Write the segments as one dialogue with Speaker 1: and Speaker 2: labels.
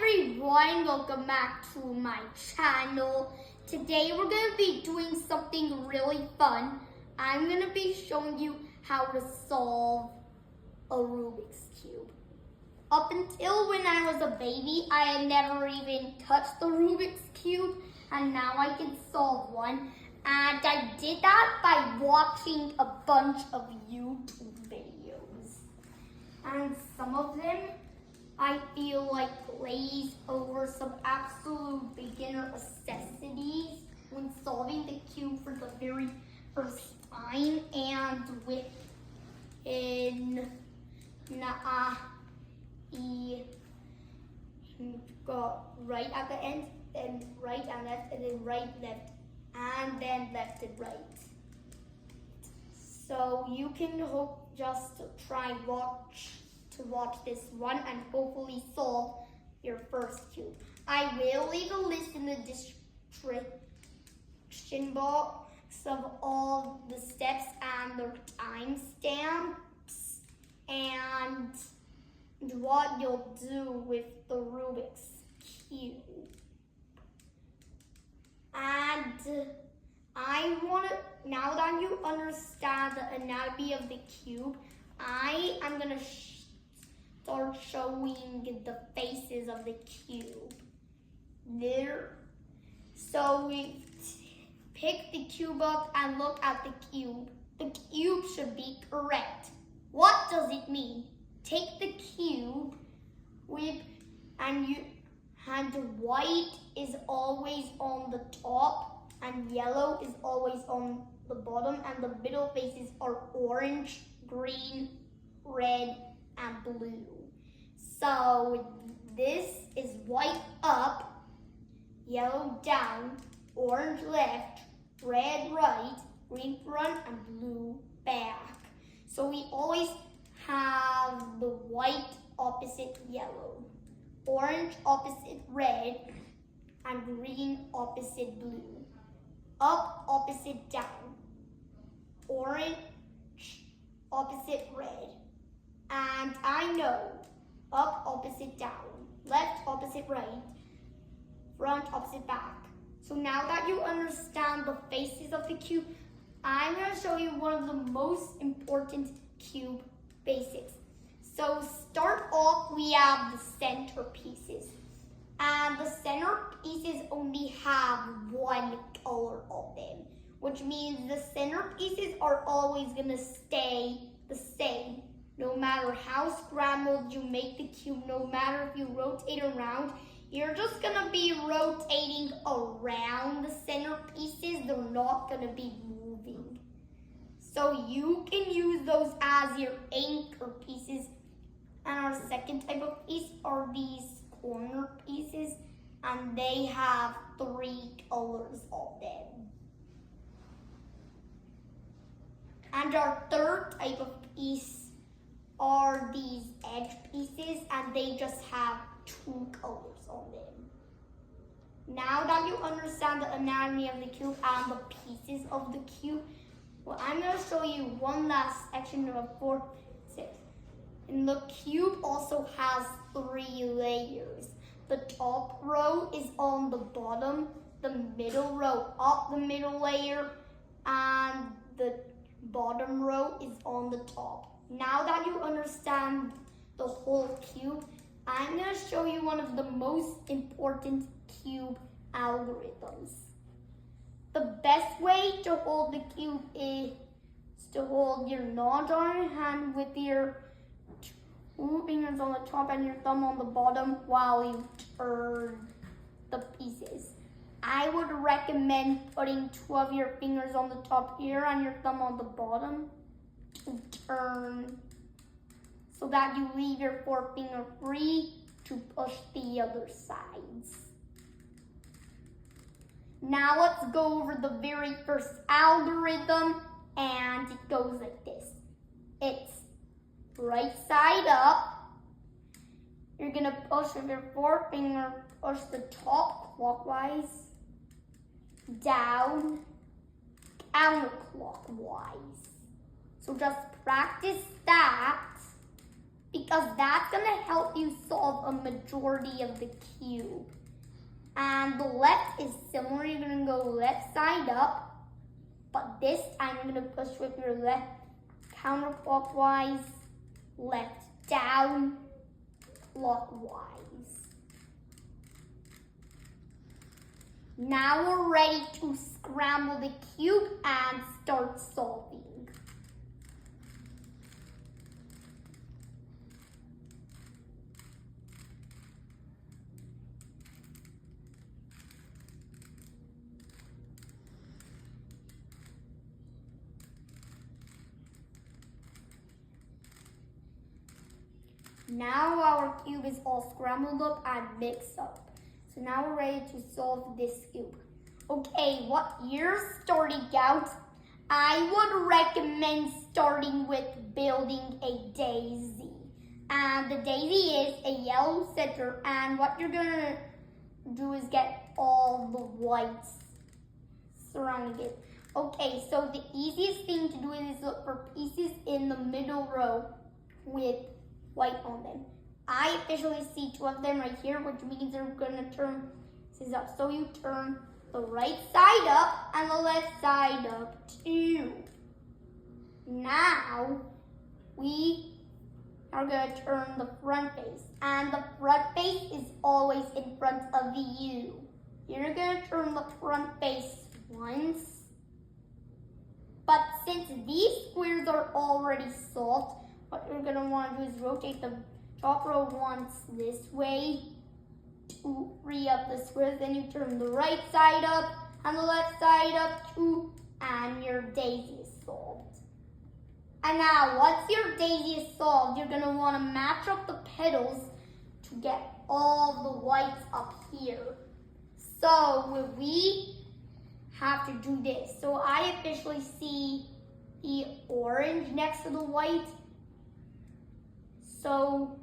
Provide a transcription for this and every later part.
Speaker 1: everyone, welcome back to my channel. Today we're going to be doing something really fun. I'm going to be showing you how to solve a Rubik's Cube. Up until when I was a baby, I had never even touched the Rubik's Cube, and now I can solve one. And I did that by watching a bunch of YouTube videos. And some of them I feel like glaze over some absolute beginner necessities when solving the cube for the very first time, and got right at the end, then right and left, and then right, left, and then left and right. So you can hope just try to watch this one and hopefully solve your first cube. I will leave a list in the description box of all the steps and the timestamps and what you'll do with the Rubik's Cube. And now that you understand the anatomy of the cube, I am going to start showing the faces of the cube. There. So we pick the cube up and look at the cube. The cube should be correct. What does it mean? Take the cube and white is always on the top and yellow is always on the bottom, and the middle faces are orange, green, red, and blue. So this is white up, yellow down, orange left, red right, green front, and blue back. So we always have the white opposite yellow, orange opposite red, and green opposite blue. Up opposite down, orange opposite red. And I know up opposite down, left opposite right, front opposite back. So now that you understand the faces of the cube, I'm going to show you one of the most important cube basics. So start off, we have the center pieces. And the center pieces only have one color on them, which means the center pieces are always going to stay the same. No matter how scrambled you make the cube, no matter if you rotate around, you're just going to be rotating around the center pieces. They're not going to be moving. So you can use those as your anchor pieces. And our second type of piece are these corner pieces, and they have 3 colors on them. And our third type of piece are these edge pieces, and they just have 2 colors on them. Now that you understand the anatomy of the cube and the pieces of the cube, well, I'm going to show you one last section of 4, 6. And the cube also has 3 layers. The top row is on the bottom, the middle row up the middle layer, and the bottom row is on the top. Now that you understand the whole cube, I'm going to show you one of the most important cube algorithms. The best way to hold the cube is to hold your non-dominant hand with your 2 fingers on the top and your thumb on the bottom while you turn the pieces. I would recommend putting 2 of your fingers on the top here and your thumb on the bottom to turn, so that you leave your 4-finger free to push the other sides. Now let's go over the very first algorithm, and it goes like this. It's right side up. You're going to push with your 4-finger, push the top clockwise, down, counterclockwise. So just practice that because that's gonna help you solve a majority of the cube. And the left is similar. You're gonna go left side up, but this time you're gonna push with your left counterclockwise, left down, clockwise. Now we're ready to scramble the cube and start solving. Now our cube is all scrambled up and mixed up. So now we're ready to solve this cube. Okay, what you're starting out, I would recommend starting with building a daisy. And the daisy is a yellow center, and what you're gonna do is get all the whites surrounding it. Okay, so the easiest thing to do is look for pieces in the middle row with white on them. I officially see 2 of them right here, which means they're gonna turn this up. So you turn the right side up and the left side up too. Now we are gonna turn the front face, and the front face is always in front of the U. You're gonna turn the front face once, but since these squares are already solved, what you're going to want to do is rotate the top row once this way to free up the squares. Then you turn the right side up and the left side up too, and your daisy is solved. And now, once your daisy is solved, you're going to want to match up the petals to get all the whites up here. So we have to do this. So I officially see the orange next to the white. So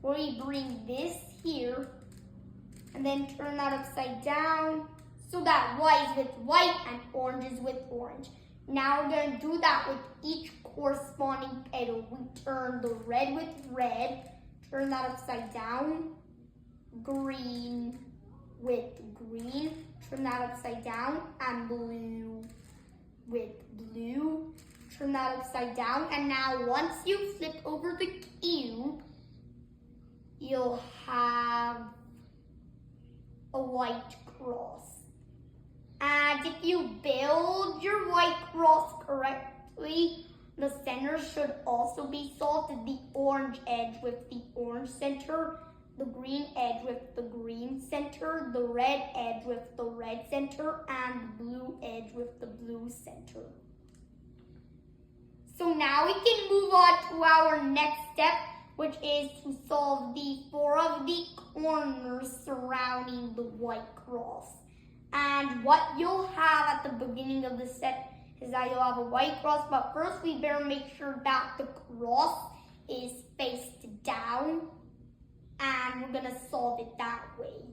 Speaker 1: we bring this here and then turn that upside down so that white is with white and orange is with orange. Now we're going to do that with each corresponding petal. We turn the red with red, turn that upside down, green with green, turn that upside down, and blue with blue. Turn that upside down, and now once you flip over the cube, you'll have a white cross. And if you build your white cross correctly, the center should also be solved. The orange edge with the orange center, the green edge with the green center, the red edge with the red center, and the blue edge with the blue center. So now we can move on to our next step, which is to solve the 4 of the corners surrounding the white cross. And what you'll have at the beginning of the step is that you'll have a white cross, but first we better make sure that the cross is faced down, and we're gonna solve it that way.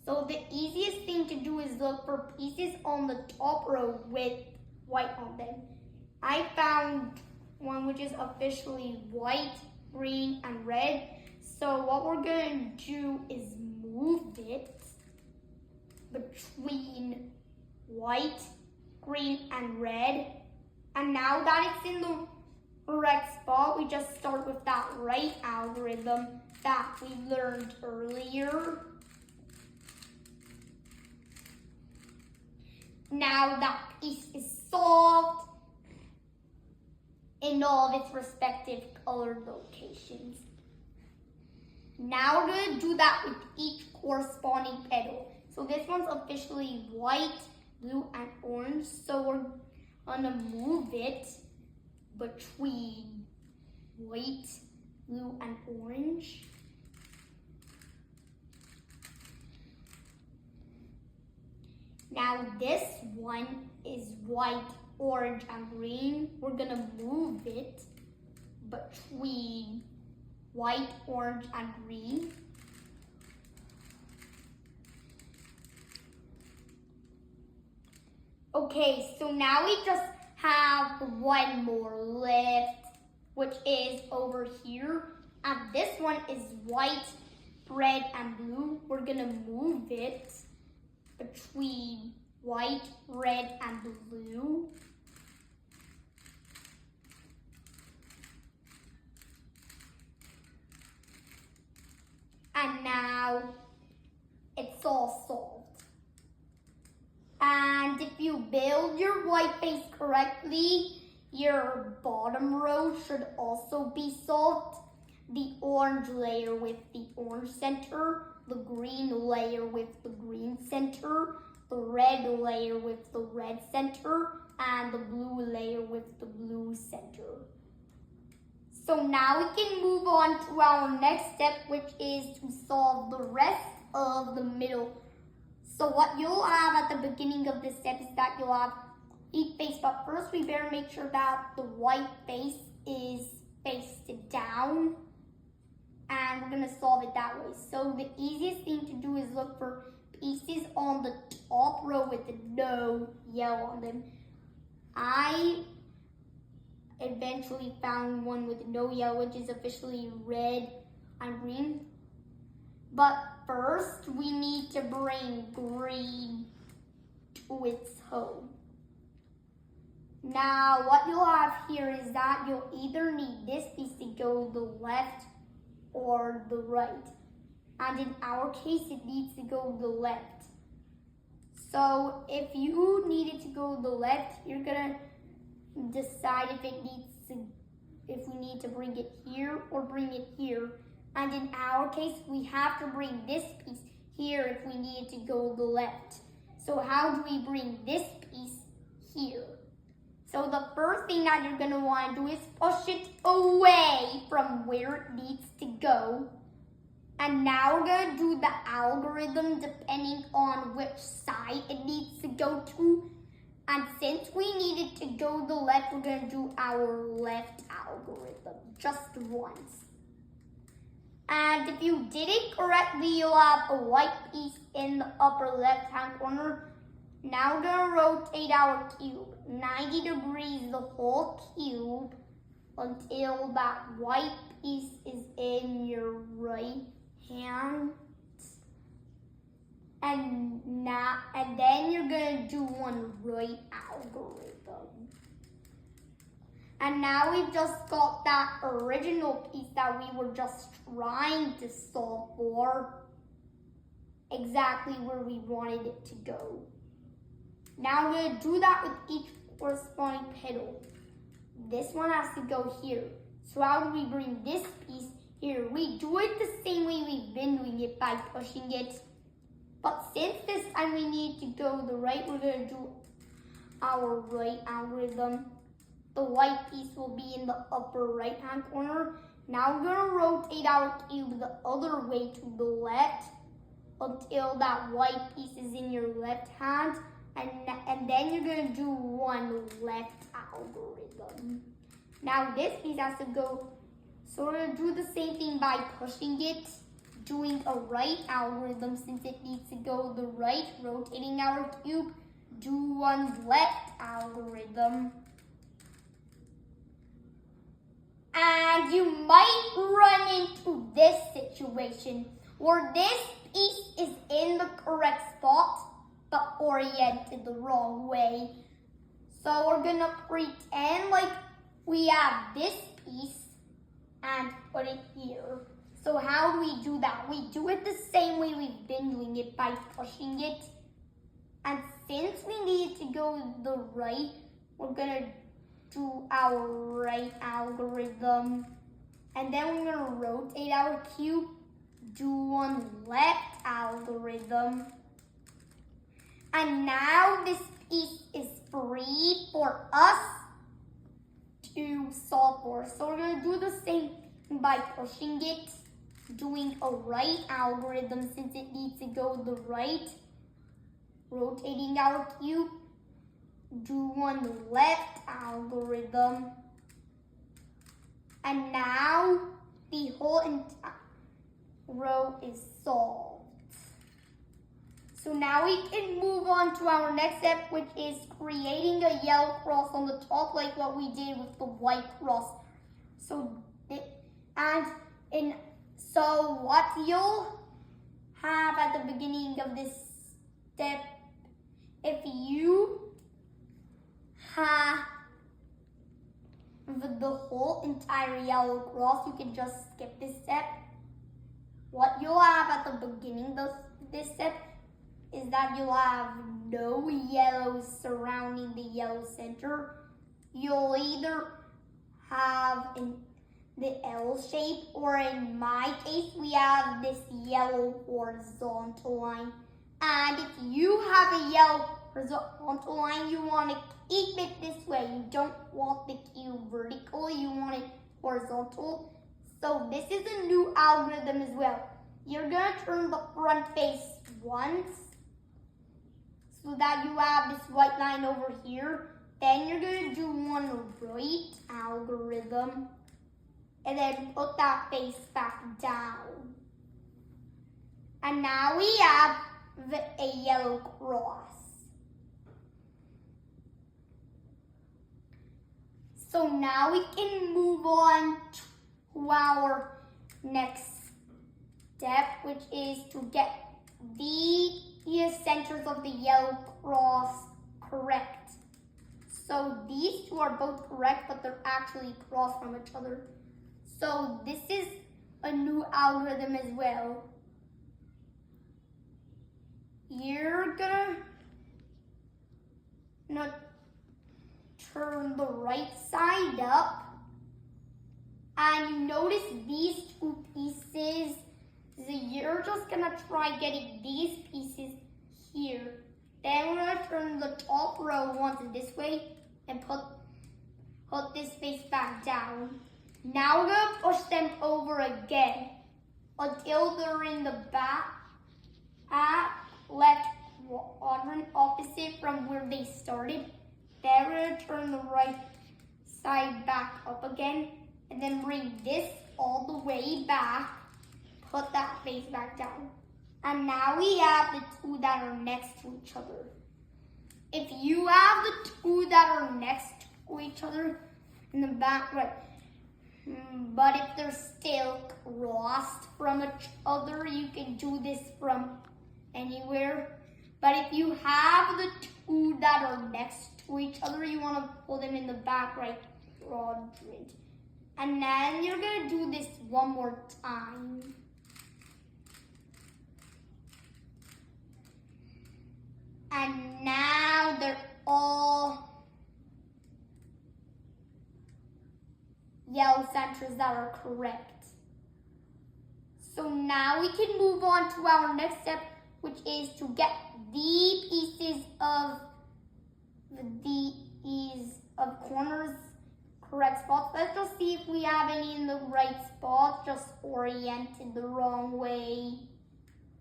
Speaker 1: So the easiest thing to do is look for pieces on the top row with white on them. I found one which is officially white, green, and red. So what we're going to do is move it between white, green, and red. And now that it's in the correct spot, we just start with that right algorithm that we learned earlier. Now that piece is solved in all of its respective colored locations. Now we're going to do that with each corresponding petal. So this one's officially white, blue, and orange. So we're going to move it between white, blue, and orange. Now this one is white, orange, and green. We're gonna move it between white, orange, and green. Okay, so now we just have one more left, which is over here. And this one is white, red, and blue. We're gonna move it between white, red, and blue. And now it's all solved. And if you build your white face correctly, your bottom row should also be solved. The orange layer with the orange center, the green layer with the green center, the red layer with the red center, and the blue layer with the blue center. So now we can move on to our next step, which is to solve the rest of the middle. So what you'll have at the beginning of this step is that you'll have each face, but first we better make sure that the white face is faced down, and we're gonna solve it that way. So the easiest thing to do is look for pieces on the top row with no yellow on them. I eventually found one with no yellow, which is officially red and green. But first, we need to bring green to its home. Now, what you'll have here is that you'll either need this piece to go the left or the right. And in our case, it needs to go the left. So if you need it to go the left, you're gonna decide if we need to bring it here or bring it here. And in our case, we have to bring this piece here if we need it to go the left. So how do we bring this piece here? So the first thing that you're gonna wanna do is push it away from where it needs to go. And now we're gonna do the algorithm depending on which side it needs to go to. And since we need it to go the left, we're gonna do our left algorithm just once. And if you did it correctly, you'll have a white piece in the upper left-hand corner. Now we're gonna rotate our cube 90 degrees, the whole cube, until that white piece is in your right hand. And then you're gonna do one right algorithm. And now we've just got that original piece that we were just trying to solve for exactly where we wanted it to go. Now we're gonna do that with each corresponding petal. This one has to go here. So how do we bring this piece here? We do it the same way we've been doing it by pushing it. But since this time we need to go the right, we're gonna do our right algorithm. The white piece will be in the upper right-hand corner. Now we're gonna rotate our cube the other way to the left until that white piece is in your left hand. And then you're gonna do one left algorithm. Now this piece has to go, so we're gonna do the same thing by pushing it, doing a right algorithm since it needs to go the right, rotating our cube, do one left algorithm. And you might run into this situation where this piece is in the correct spot but oriented the wrong way. So we're gonna pretend like we have this piece and put it here. So how do we do that? We do it the same way we've been doing it by pushing it. And since we need it to go the right, we're gonna do our right algorithm. And then we're gonna rotate our cube, do one left algorithm. And now this piece is free for us to solve for. So we're gonna do the same by pushing it, doing a right algorithm since it needs to go the right, rotating our cube, do one left algorithm. And now the whole entire row is solved. So now we can move on to our next step, which is creating a yellow cross on the top like what we did with the white cross. And And so what you'll have at the beginning of this step, if you have the whole entire yellow cross, you can just skip this step. What you'll have at the beginning of this step is that you'll have no yellows surrounding the yellow center. You'll either have the L shape, or in my case, we have this yellow horizontal line. And if you have a yellow horizontal line, you want to keep it this way. You don't want the cube vertical, you want it horizontal. So this is a new algorithm as well. You're going to turn the front face once so that you have this white line over here. Then you're going to do one right algorithm and then put that face back down. And now we have a yellow cross. So now we can move on to our next step, which is to get the centers of the yellow cross correct. So these two are both correct, but they're actually across from each other. So this is a new algorithm as well. You're gonna turn the right side up, and you notice these two pieces. So you're just gonna try getting these pieces here. Then we're gonna turn the top row once this way and put this face back down. Now we're gonna push them over again until they're in the back at left quadrant opposite from where they started. Then we're gonna turn the right side back up again and then bring this all the way back. Put that face back down. And now we have the two that are next to each other. If you have the two that are next to each other in the back, right? But if they're still crossed from each other, you can do this from anywhere. But if you have the two that are next to each other, you want to pull them in the back right quadrant. And then you're going to do this one more time. And now they're all yellow centers that are correct. So now we can move on to our next step, which is to get the pieces of corners correct spots. Let's just see if we have any in the right spot, just oriented the wrong way.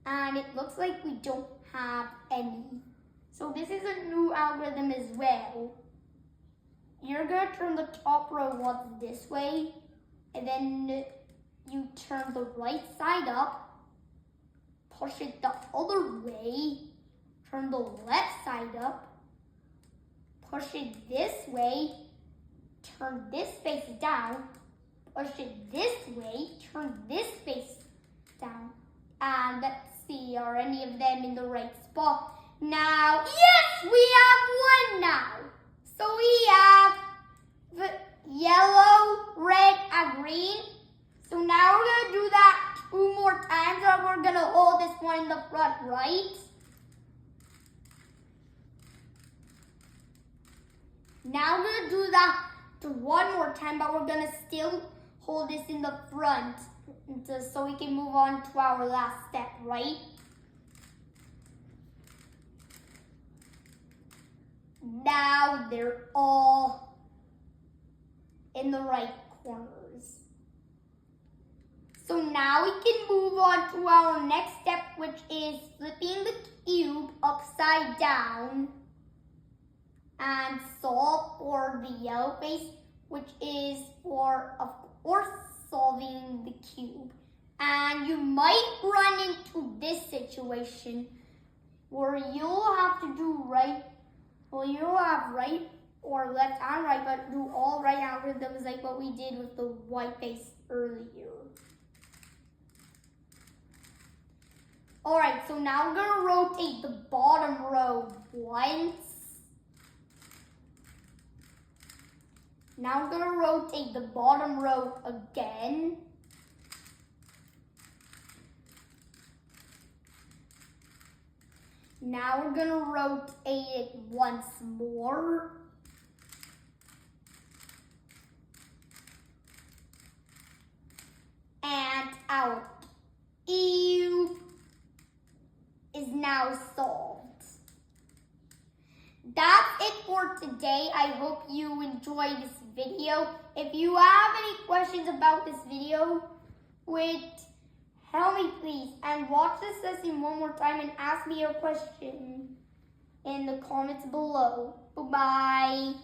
Speaker 1: And it looks like we don't have any. So this is a new algorithm as well. You're gonna turn the top row once this way, and then you turn the right side up, push it the other way, turn the left side up, push it this way, turn this face down, push it this way, turn this face down. And let's see, are any of them in the right spot? Now, yes, we have one now. So we have the yellow, red, and green. So now we're going to do that 2 more times, and we're going to hold this one in the front right. Now we're going to do that 1 more time, but we're going to still hold this in the front so we can move on to our last step, right? Now they're all in the right corners. So now we can move on to our next step, which is flipping the cube upside down and solve for the yellow face, which is for, of course, solving the cube. And you might run into this situation where you'll have to do right. Well, you'll have right or left and right, but do all right algorithms like what we did with the white face earlier. Alright, so now I'm gonna rotate the bottom row once. Now I'm gonna rotate the bottom row again. Now we're gonna rotate it once more. And our cube is now solved. That's it for today. I hope you enjoyed this video. If you have any questions about this video, tell me please. And watch this lesson one more time and ask me your question in the comments below. Bye-bye.